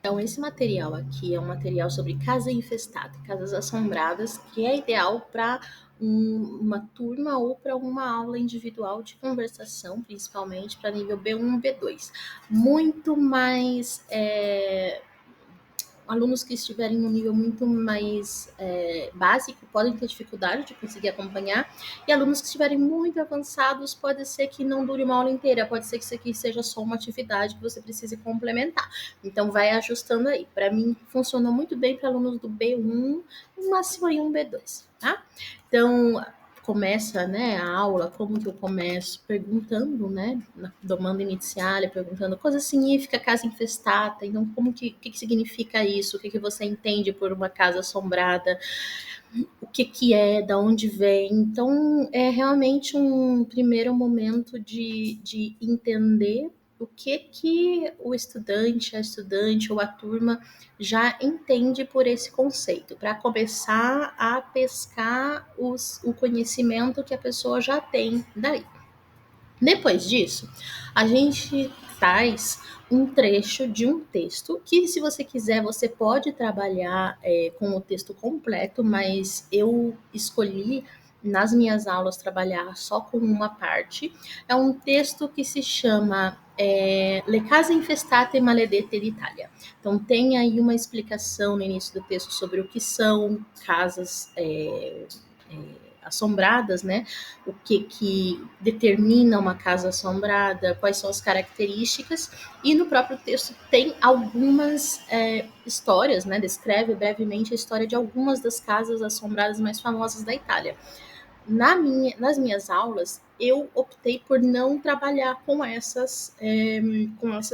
Então, esse material aqui é um material sobre casa infestada, casas assombradas, que é ideal para uma turma ou para uma aula individual de conversação, principalmente para nível B1 e B2. Muito mais alunos que estiverem no nível muito mais básico podem ter dificuldade de conseguir acompanhar, e alunos que estiverem muito avançados, pode ser que não dure uma aula inteira, pode ser que isso aqui seja só uma atividade que você precise complementar. Então, vai ajustando aí. Para mim, funcionou muito bem para alunos do B1, no máximo aí um B2, tá? Então, começa, né, a aula, como que eu começo? Perguntando, né, na domanda inicial, perguntando coisa significa casa infestada, então como que significa isso? O que você entende por uma casa assombrada? O que é, da onde vem? Então, é realmente um primeiro momento de entender o que o estudante, a estudante ou a turma já entende por esse conceito, para começar a pescar o conhecimento que a pessoa já tem daí. Depois disso, a gente faz um trecho de um texto que, se você quiser, você pode trabalhar com o texto completo, mas eu escolhi nas minhas aulas trabalhar só com uma parte. É um texto que se chama Le case infestate maledette d'Italia. Então, tem aí uma explicação no início do texto sobre o que são casas assombradas, né? O que determina uma casa assombrada, quais são as características, e no próprio texto tem algumas histórias, né? Descreve brevemente a história de algumas das casas assombradas mais famosas da Itália. Nas minhas aulas, eu optei por não trabalhar com essas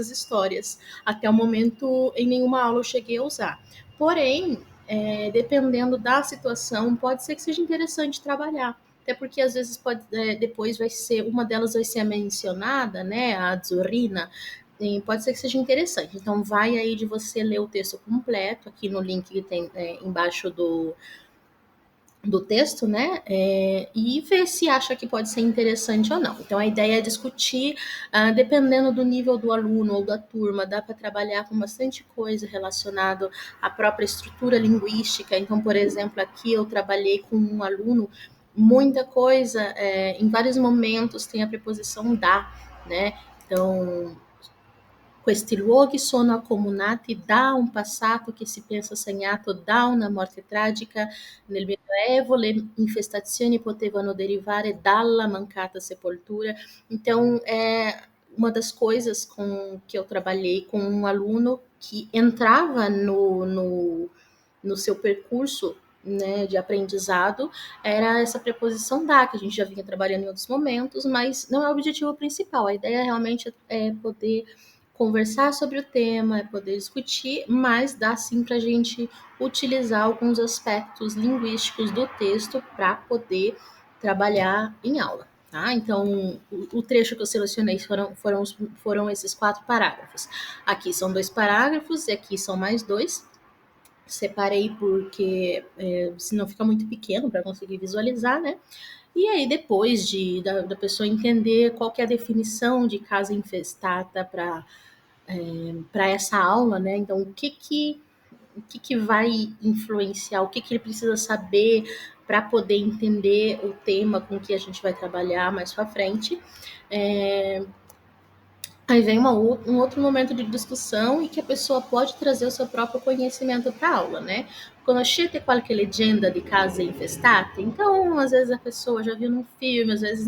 histórias. Até o momento, em nenhuma aula eu cheguei a usar. Porém, dependendo da situação, pode ser que seja interessante trabalhar. Até porque às vezes depois vai ser, uma delas vai ser mencionada, né? A Azzurrina. E pode ser que seja interessante. Então, vai aí de você ler o texto completo, aqui no link que tem embaixo do texto, né? E ver se acha que pode ser interessante ou não. Então, a ideia é discutir, dependendo do nível do aluno ou da turma, dá para trabalhar com bastante coisa relacionada à própria estrutura linguística. Então, por exemplo, aqui eu trabalhei com um aluno, muita coisa, em vários momentos tem a preposição da, né? Então, questi luoghi sono accomunati da un passato che si pensa segnato da una morte tragica. Nel Medioevo le infestazioni potevano derivare dalla mancata sepoltura. Então, uma das coisas que eu trabalhei com um aluno que entrava no seu percurso, né, de aprendizado, era essa preposição da, que a gente já vinha trabalhando em outros momentos, mas não é o objetivo principal. A ideia realmente é poder conversar sobre o tema, é poder discutir, mas dá sim para a gente utilizar alguns aspectos linguísticos do texto para poder trabalhar em aula. Tá? Então, o trecho que eu selecionei foram esses 4 parágrafos. Aqui são 2 parágrafos e aqui são mais 2. Separei porque senão fica muito pequeno para conseguir visualizar, né? E aí, depois da pessoa entender qual que é a definição de casa infestada para essa aula, né? Então, o que vai influenciar, o que ele precisa saber para poder entender o tema com que a gente vai trabalhar mais para frente. Aí vem um outro momento de discussão e que a pessoa pode trazer o seu próprio conhecimento para a aula, né? Conoscete qualche leggenda di case infestate? Então, às vezes a pessoa já viu num filme, às vezes,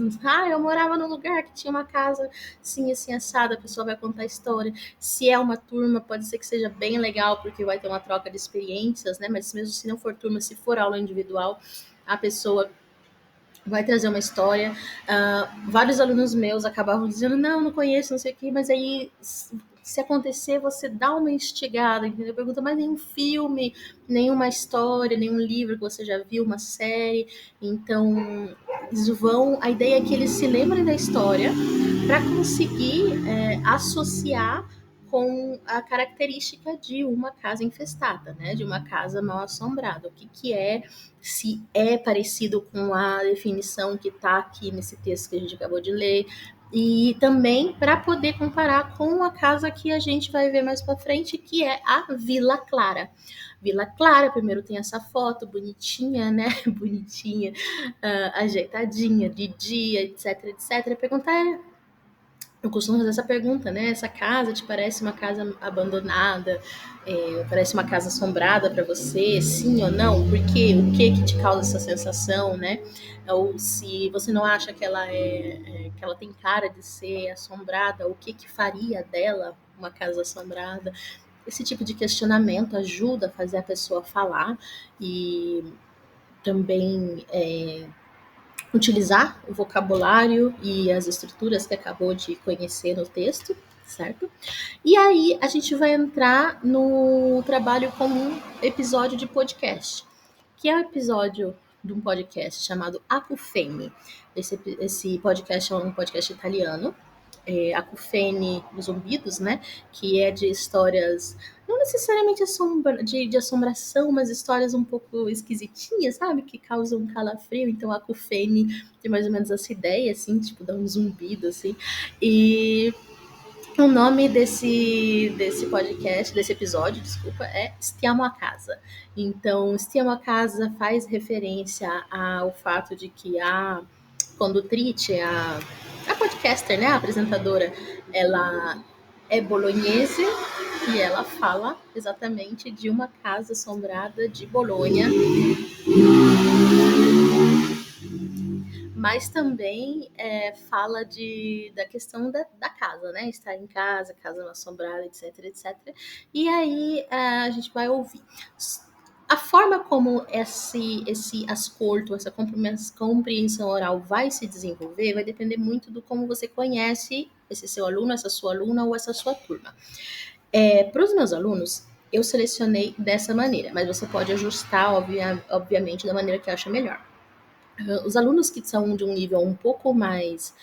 eu morava num lugar que tinha uma casa assim, assim, assada, a pessoa vai contar a história. Se é uma turma, pode ser que seja bem legal, porque vai ter uma troca de experiências, né? Mas mesmo se não for turma, se for aula individual, a pessoa vai trazer uma história. Vários alunos meus acabavam dizendo, não conheço, não sei o que, mas aí, se acontecer, você dá uma instigada, entendeu? Pergunta, mas nenhum filme, nenhuma história, nenhum livro que você já viu, uma série. Então, a ideia é que eles se lembrem da história para conseguir associar com a característica de uma casa infestada, né? De uma casa mal assombrada. O que é, se é parecido com a definição que está aqui nesse texto que a gente acabou de ler, E também para poder comparar com a casa que a gente vai ver mais para frente, que é a Vila Clara. Vila Clara, primeiro tem essa foto bonitinha, né? Bonitinha, ajeitadinha, de dia, etc, etc. Perguntar, eu costumo fazer essa pergunta, né? Essa casa te parece uma casa abandonada? Parece uma casa assombrada para você? Sim ou não? Por quê? O que que te causa essa sensação, né? Ou se você não acha que que ela tem cara de ser assombrada, o que que faria dela uma casa assombrada? Esse tipo de questionamento ajuda a fazer a pessoa falar e também utilizar o vocabulário e as estruturas que acabou de conhecer no texto, certo? E aí a gente vai entrar no trabalho como um episódio de podcast, que é o episódio de um podcast chamado Acufene. Esse podcast é um podcast italiano, Acufene dos Zumbidos, né? Que é de histórias, não necessariamente de assombração, mas histórias um pouco esquisitinhas, sabe? Que causam um calafrio. Então, Acufene tem mais ou menos essa ideia, assim, tipo, dá um zumbido, assim. E o nome desse podcast, desse episódio, desculpa, é Stiamo a Casa. Então, Stiamo a Casa faz referência ao fato de que a condutrice, a podcaster, né, a apresentadora, ela é bolognese e ela fala exatamente de uma casa assombrada de Bolonha, mas também fala da questão da casa, né? Estar em casa, casa assombrada, etc, etc. E aí a gente vai ouvir. A forma como esse ascolto, essa compreensão oral vai se desenvolver vai depender muito do como você conhece esse seu aluno, essa sua aluna ou essa sua turma. Para os meus alunos, eu selecionei dessa maneira, mas você pode ajustar, obviamente, da maneira que acha melhor. Os alunos que são de um nível um pouco mais,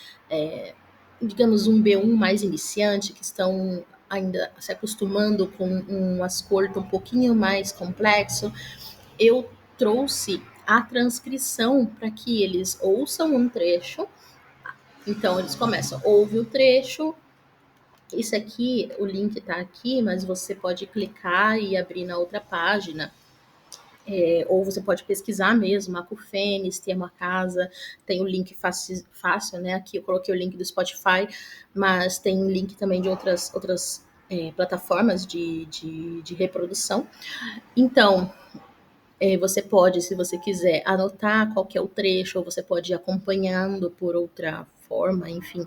digamos, um B1 mais iniciante, que estão ainda se acostumando com um ascolto um pouquinho mais complexo, eu trouxe a transcrição para que eles ouçam um trecho. Então, eles começam, ouve o trecho. Isso aqui, o link está aqui, mas você pode clicar e abrir na outra página. Ou você pode pesquisar mesmo, Acufenes, Termo a Casa, tem o link fácil, né? Aqui eu coloquei o link do Spotify, mas tem link também de outras plataformas de reprodução. Então, você pode, se você quiser, anotar qual que é o trecho, ou você pode ir acompanhando por outra forma, enfim.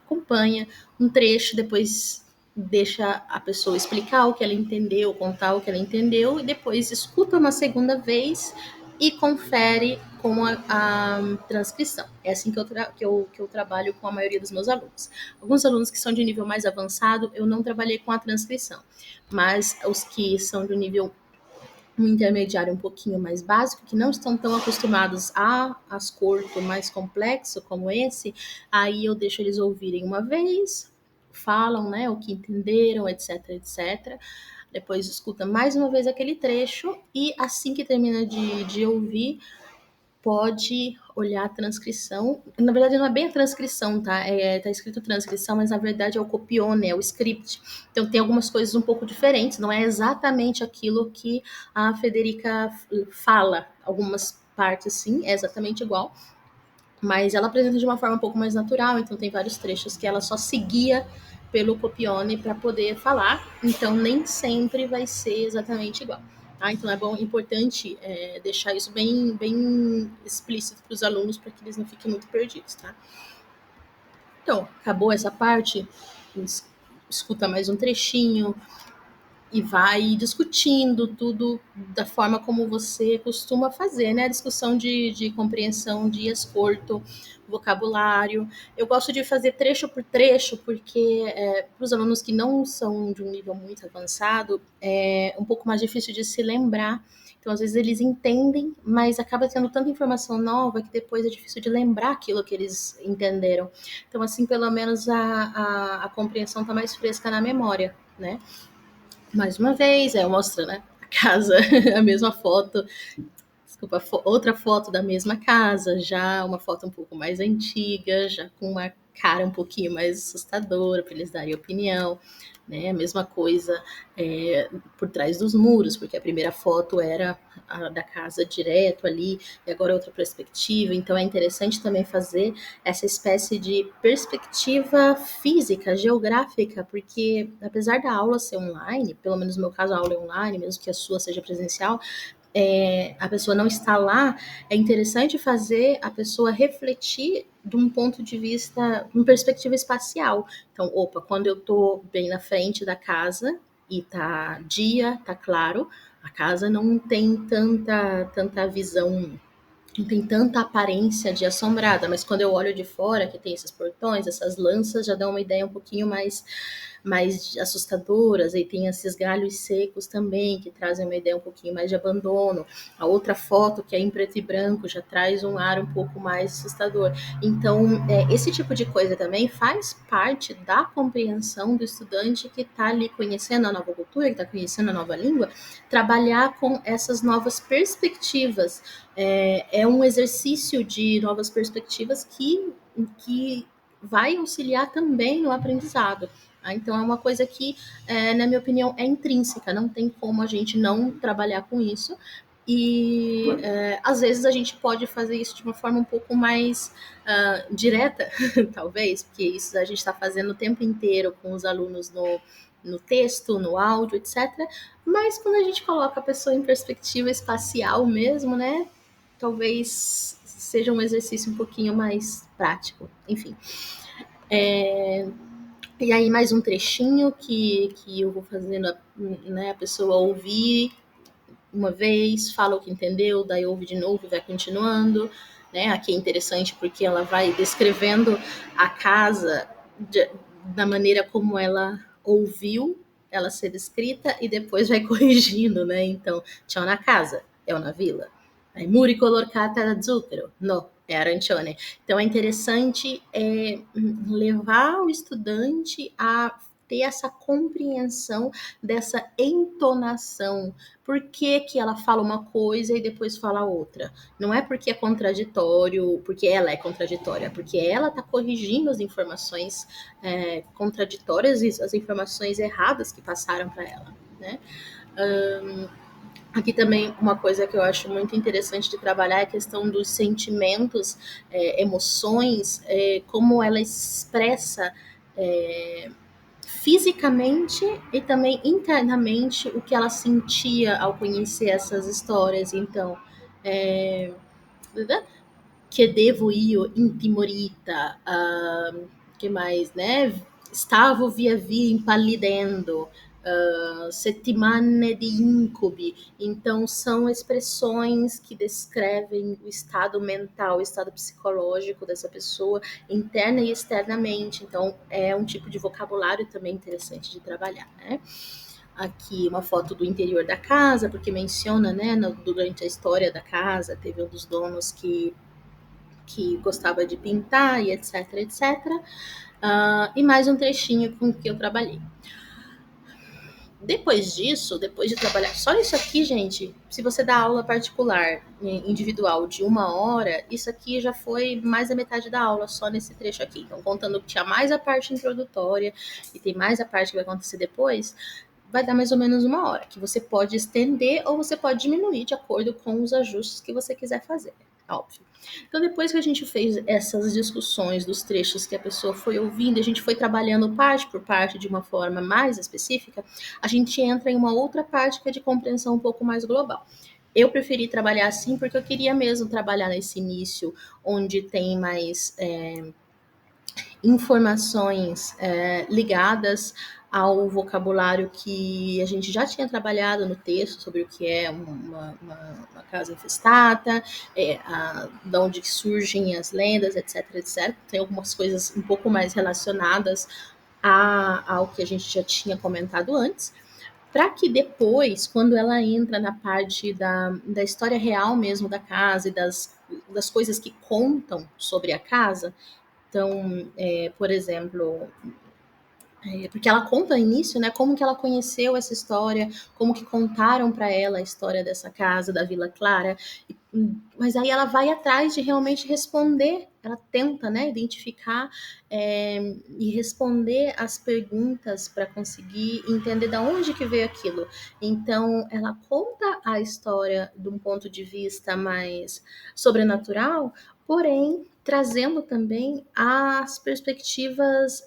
Acompanha um trecho, depois deixa a pessoa explicar o que ela entendeu, contar o que ela entendeu, e depois escuta uma segunda vez e confere com a transcrição. É assim que eu trabalho com a maioria dos meus alunos. Alguns alunos que são de nível mais avançado, eu não trabalhei com a transcrição, mas os que são de nível um intermediário um pouquinho mais básico, que não estão tão acostumados a ascolto mais complexo como esse, aí eu deixo eles ouvirem uma vez, falam, né, o que entenderam, etc, etc. Depois escuta mais uma vez aquele trecho e assim que termina de ouvir, pode olhar a transcrição. Na verdade, não é bem a transcrição, tá? Tá escrito transcrição, mas na verdade é o copione, é o script. Então tem algumas coisas um pouco diferentes, não é exatamente aquilo que a Federica fala. Algumas partes, sim, é exatamente igual, mas ela apresenta de uma forma um pouco mais natural, então tem vários trechos que ela só seguia pelo copione para poder falar, então nem sempre vai ser exatamente igual. Então é importante deixar isso bem explícito para os alunos para que eles não fiquem muito perdidos, tá? Então, acabou essa parte, escuta mais um trechinho, e vai discutindo tudo da forma como você costuma fazer, né? A discussão de compreensão de escorto, vocabulário. Eu gosto de fazer trecho por trecho, porque para os alunos que não são de um nível muito avançado, é um pouco mais difícil de se lembrar. Então, às vezes, eles entendem, mas acaba tendo tanta informação nova que depois é difícil de lembrar aquilo que eles entenderam. Então, assim, pelo menos a compreensão está mais fresca na memória, né? Mais uma vez, mostra, né? A casa, a mesma foto, desculpa, outra foto da mesma casa, já uma foto um pouco mais antiga, já com uma cara um pouquinho mais assustadora, para eles darem opinião, né? A mesma coisa por trás dos muros, porque a primeira foto era a da casa direto ali, e agora é outra perspectiva. Então é interessante também fazer essa espécie de perspectiva física, geográfica, porque apesar da aula ser online, pelo menos no meu caso a aula é online, mesmo que a sua seja presencial, a pessoa não está lá, é interessante fazer a pessoa refletir de um ponto de vista, uma perspectiva espacial. Então, opa, quando eu estou bem na frente da casa e tá dia, tá claro, a casa não tem tanta visão, não tem tanta aparência de assombrada, mas quando eu olho de fora, que tem esses portões, essas lanças, já dão uma ideia um pouquinho mais assustadoras, e tem esses galhos secos também, que trazem uma ideia um pouquinho mais de abandono. A outra foto, que é em preto e branco, já traz um ar um pouco mais assustador. Então, esse tipo de coisa também faz parte da compreensão do estudante que está ali conhecendo a nova cultura, que está conhecendo a nova língua, trabalhar com essas novas perspectivas. É um exercício de novas perspectivas que vai auxiliar também no aprendizado. Então, é uma coisa que, na minha opinião, é intrínseca, não tem como a gente não trabalhar com isso. E às vezes a gente pode fazer isso de uma forma um pouco mais direta, talvez, porque isso a gente está fazendo o tempo inteiro com os alunos no texto, no áudio, etc. Mas quando a gente coloca a pessoa em perspectiva espacial mesmo, né? Talvez seja um exercício um pouquinho mais prático. Enfim. E aí mais um trechinho que eu vou fazendo, né, a pessoa ouvir uma vez, fala o que entendeu, daí ouve de novo e vai continuando. Né? Aqui é interessante porque ela vai descrevendo a casa da maneira como ela ouviu ela ser descrita e depois vai corrigindo, né? Então, c'è una casa, é una villa. Ai muri color carta da zucchero? No, é arancione. Então é interessante levar o estudante a ter essa compreensão dessa entonação. Por que, que ela fala uma coisa e depois fala outra? Não é porque é contraditório, porque ela é contraditória, é porque ela está corrigindo as informações contraditórias e as informações erradas que passaram para ela, né? Aqui também uma coisa que eu acho muito interessante de trabalhar é a questão dos sentimentos, emoções, como ela expressa fisicamente e também internamente o que ela sentia ao conhecer essas histórias. Então, chiedevo io intimorita, que mais, né? Stavo via via impallidendo, settimane di incubi. Então, são expressões que descrevem o estado mental, o estado psicológico dessa pessoa, interna e externamente. Então, é um tipo de vocabulário também interessante de trabalhar, né? Aqui uma foto do interior da casa, porque menciona, né, durante a história da casa, teve um dos donos que gostava de pintar e etc, etc. E mais um trechinho com que eu trabalhei. Depois disso, depois de trabalhar só isso aqui, gente, se você dá aula particular, individual de 1 hora, isso aqui já foi mais da metade da aula, só nesse trecho aqui. Então, contando que tinha mais a parte introdutória e tem mais a parte que vai acontecer depois, vai dar mais ou menos 1 hora, que você pode estender ou você pode diminuir de acordo com os ajustes que você quiser fazer, óbvio. Então, depois que a gente fez essas discussões dos trechos que a pessoa foi ouvindo, a gente foi trabalhando parte por parte de uma forma mais específica, a gente entra em uma outra parte que é de compreensão um pouco mais global. Eu preferi trabalhar assim porque eu queria mesmo trabalhar nesse início, onde tem mais informações ligadas ao vocabulário que a gente já tinha trabalhado no texto sobre o que é uma casa infestada, de onde surgem as lendas, etc, etc. Tem algumas coisas um pouco mais relacionadas ao que a gente já tinha comentado antes, para que depois, quando ela entra na parte da história real mesmo da casa e das coisas que contam sobre a casa, então, por exemplo, porque ela conta no início, né, como que ela conheceu essa história, como que contaram para ela a história dessa casa, da Vila Clara, Mas aí ela vai atrás de realmente responder, ela tenta, né, identificar e responder as perguntas para conseguir entender de onde que veio aquilo. Então, ela conta a história de um ponto de vista mais sobrenatural, porém trazendo também as perspectivas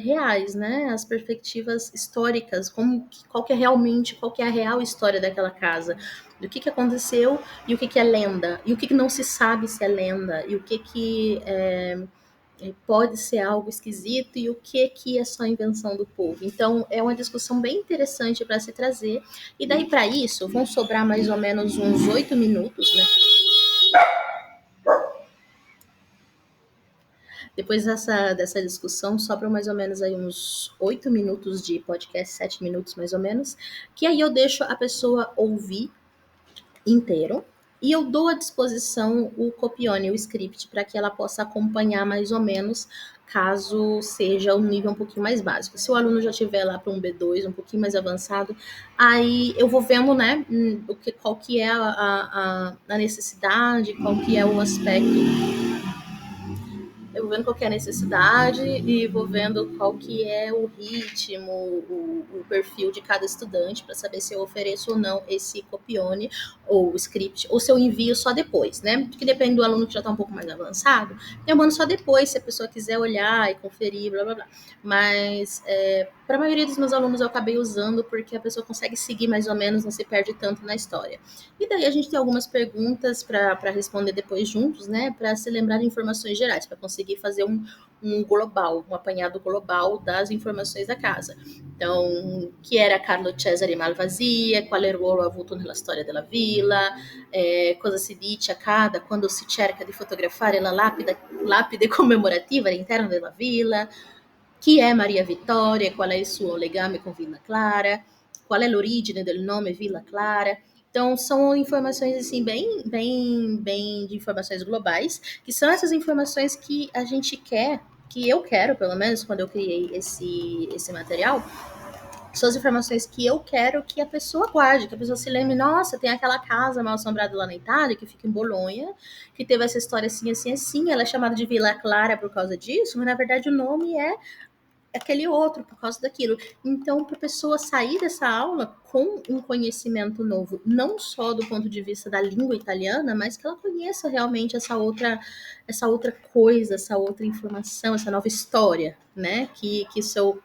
reais, né, as perspectivas históricas, qual que é a real história daquela casa, do que aconteceu e o que é lenda, e o que não se sabe se é lenda, e o que pode ser algo esquisito e o que é só invenção do povo. Então, é uma discussão bem interessante para se trazer. E daí, para isso, vão sobrar mais ou menos uns 8 minutos, né? Depois dessa discussão, sobram mais ou menos aí uns 8 minutos de podcast, 7 minutos mais ou menos, que aí eu deixo a pessoa ouvir inteiro. E eu dou à disposição o Copione, o script, para que ela possa acompanhar mais ou menos, caso seja um nível um pouquinho mais básico. Se o aluno já estiver lá para um B2, um pouquinho mais avançado, aí eu vou vendo, né, qual que é a necessidade, qual que é o aspecto, eu vou vendo qual que é a necessidade e vou vendo qual que é o ritmo, o perfil de cada estudante para saber se eu ofereço ou não esse copione ou script, ou se eu envio só depois, né? Porque depende do aluno que já está um pouco mais avançado, eu mando só depois, se a pessoa quiser olhar e conferir, blá blá blá. Mas para a maioria dos meus alunos eu acabei usando porque a pessoa consegue seguir mais ou menos, não se perde tanto na história. E daí a gente tem algumas perguntas para responder depois juntos, né? Para se lembrar de informações gerais, para conseguir fazer um global, um apanhado global das informações da casa. Então, que era Carlo Cesare Malvasia, qual era o ruolo avuto nella storia della villa, cosa si dice accada quando si cerca di fotografare la lapide commemorativa all'interno della villa, chi è Maria Vittoria, qual è il suo legame com Villa Clara, qual é a origem do nome Villa Clara. Então, são informações assim bem de informações globais, que são essas informações que a gente quer, que eu quero, pelo menos, quando eu criei esse material, são as informações que eu quero que a pessoa guarde, que a pessoa se lembre, nossa, tem aquela casa mal assombrada lá na Itália, que fica em Bolonha, que teve essa história assim, assim, assim, ela é chamada de Villa Clara por causa disso, mas na verdade o nome é aquele outro por causa daquilo. Então, para a pessoa sair dessa aula com um conhecimento novo, não só do ponto de vista da língua italiana, mas que ela conheça realmente essa outra coisa, essa outra informação, essa nova história, né? Que seu,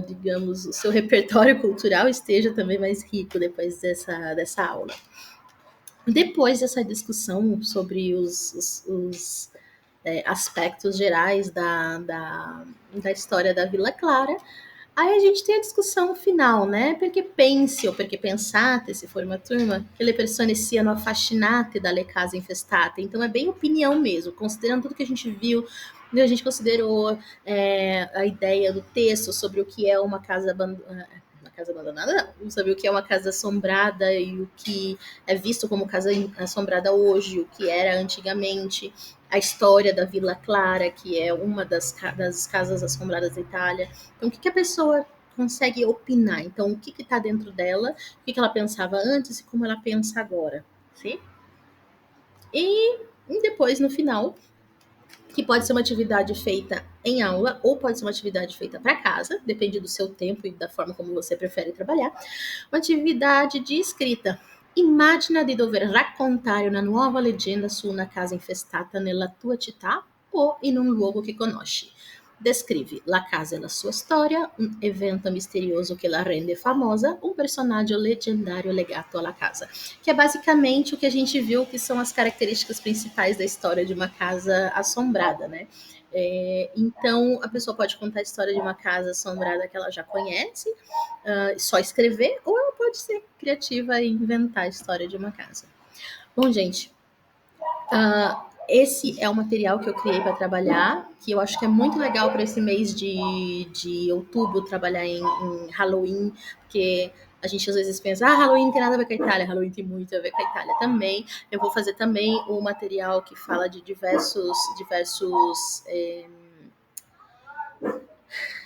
digamos, o seu repertório cultural esteja também mais rico depois dessa aula. Depois dessa discussão sobre os aspectos gerais da história da Vila Clara. Aí a gente tem a discussão final, né? Perché pensi o perché pensate, se for uma turma, che le persone siano affascinate dalle case infestate. Então é bem opinião mesmo, considerando tudo que a gente viu, a gente considerou a ideia do texto sobre o que é uma casa abandonada. Uma casa abandonada, não, sobre o que é uma casa assombrada e o que é visto como casa assombrada hoje, o que era antigamente, a história da Vila Clara, que é uma das casas assombradas da Itália. Então, o que a pessoa consegue opinar? Então, o que está dentro dela, o que ela pensava antes e como ela pensa agora, sim? E depois, no final, que pode ser uma atividade feita em aula ou pode ser uma atividade feita para casa, depende do seu tempo e da forma como você prefere trabalhar. Uma atividade de escrita. Immagina di dover raccontare una nuova leggenda su una casa infestata nella tua città o in un luogo che conosci. Descreve la casa e la sua storia, un evento misterioso che la rende famosa, um personagem legendário legato alla casa. Que é basicamente o que a gente viu que são as características principais da história de uma casa assombrada, né? Então, a pessoa pode contar a história de uma casa assombrada que ela já conhece, só escrever, ou ela pode ser criativa e inventar a história de uma casa. Bom, gente, esse é o material que eu criei para trabalhar, que eu acho que é muito legal para esse mês de outubro trabalhar em Halloween, porque a gente às vezes pensa, Halloween não tem nada a ver com a Itália, Halloween tem muito a ver com a Itália também. Eu vou fazer também o material que fala de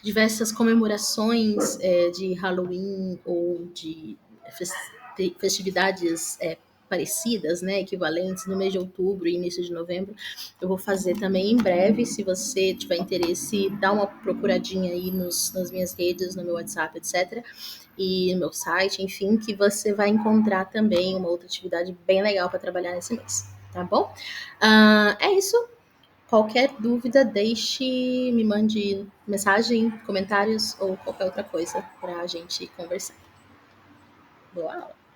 diversas comemorações de Halloween ou de festividades parecidas, né, equivalentes no mês de outubro e início de novembro. Eu vou fazer também em breve. Se você tiver interesse, dá uma procuradinha aí nas minhas redes, no meu WhatsApp, etc. E no meu site, enfim, que você vai encontrar também uma outra atividade bem legal para trabalhar nesse mês, tá bom? É isso. Qualquer dúvida, deixe, me mande mensagem, comentários ou qualquer outra coisa para a gente conversar. Boa aula!